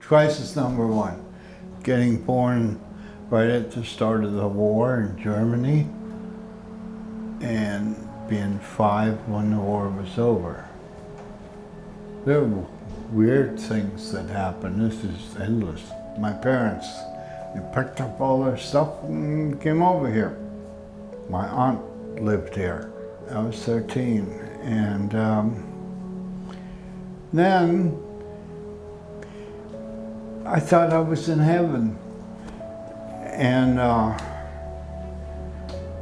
Crisis number one, getting born right at the start of the war in Germany and being 5 when the war was over. There were weird things that happened. This is endless. My parents, they picked up all their stuff and came over here. My aunt lived here. I was 13, and then I thought I was in heaven, and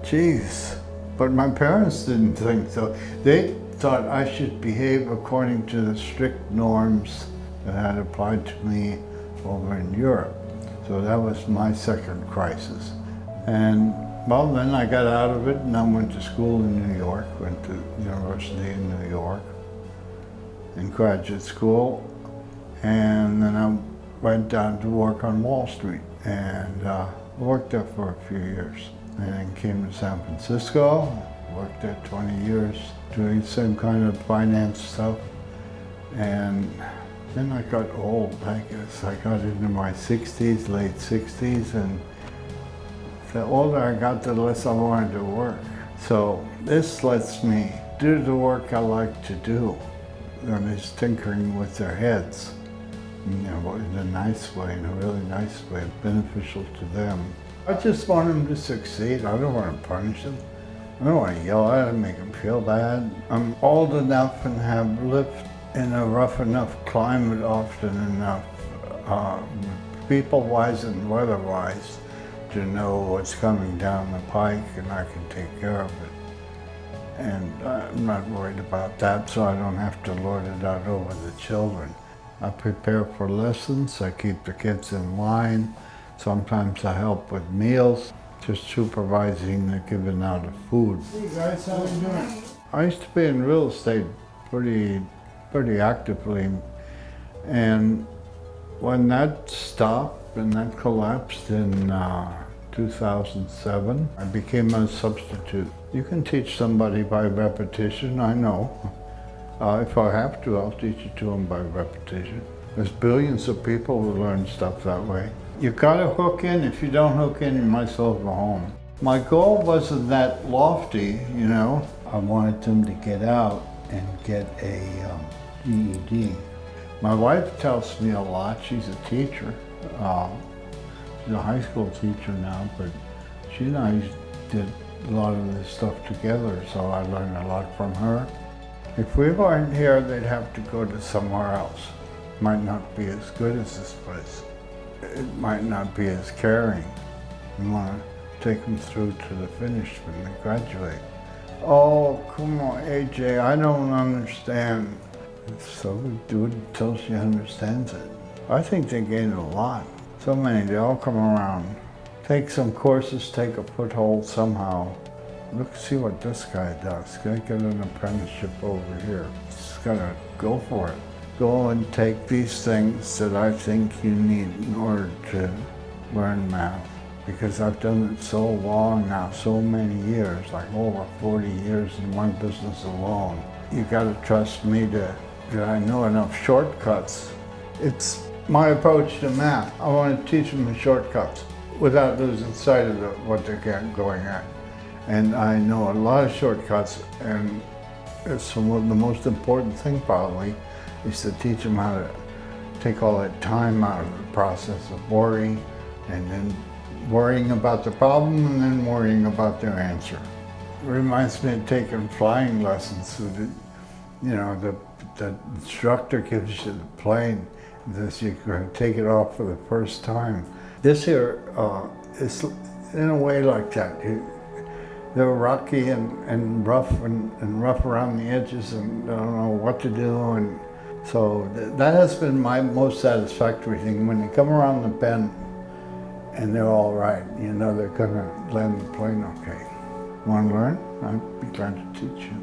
geez, but my parents didn't think so. They thought I should behave according to the strict norms that had applied to me over in Europe. So that was my second crisis. And well, then I got out of it and I went to school in New York, went to university in New York, in graduate school, and then I went down to work on Wall Street and worked there for a few years. And then came to San Francisco, worked there 20 years doing the same kind of finance stuff. And then I got old, I guess. I got into my 60s, late 60s, and the older I got, the less I wanted to work. So this lets me do the work I like to do. And it's tinkering with their heads, you know, in a nice way, in a really nice way, beneficial to them. I just want them to succeed. I don't want to punish them. I don't want to yell at them, make them feel bad. I'm old enough and have lived in a rough enough climate often enough, people-wise and weather-wise, to know what's coming down the pike and I can take care of it. And I'm not worried about that, so I don't have to lord it out over the children. I prepare for lessons, I keep the kids in line. Sometimes I help with meals, just supervising the giving out of food. Hey guys, how are you doing? I used to be in real estate pretty actively, and when that stopped and that collapsed in 2007, I became a substitute. You can teach somebody by repetition, I know. If I have to, I'll teach it to them by repetition. There's billions of people who learn stuff that way. You gotta hook in. If you don't hook in, you might as well go home. My goal wasn't that lofty, you know. I wanted them to get out and get a GED. My wife tells me a lot. She's a teacher. She's a high school teacher now, but she and I did a lot of this stuff together, so I learned a lot from her. If we weren't here, they'd have to go to somewhere else. Might not be as good as this place. It might not be as caring. We want to take them through to the finish when they graduate. Oh, Kumu A.J, I don't understand. So we do it until she understands it. I think they gain a lot. So many, they all come around. Take some courses, take a foothold somehow. Look, see what this guy does. Gotta get an apprenticeship over here. Just gotta go for it. Go and take these things that I think you need in order to learn math. Because I've done it so long now, so many years, like over 40 years in one business alone. You gotta trust me that I know enough shortcuts. It's my approach to math. I want to teach them the shortcuts without losing sight of what they're going at. And I know a lot of shortcuts, and it's the most important thing probably is to teach them how to take all that time out of the process of worrying, and then worrying about the problem, and then worrying about their answer. It reminds me of taking flying lessons. So that, you know, the instructor gives you the plane, and says you're going to take it off for the first time. This here is in a way like that. They're rocky and rough and rough around the edges, and I don't know what to do. And so that has been my most satisfactory thing. When they come around the bend and they're all right, you know they're gonna land the plane okay. Want to learn? I'd be glad to teach you.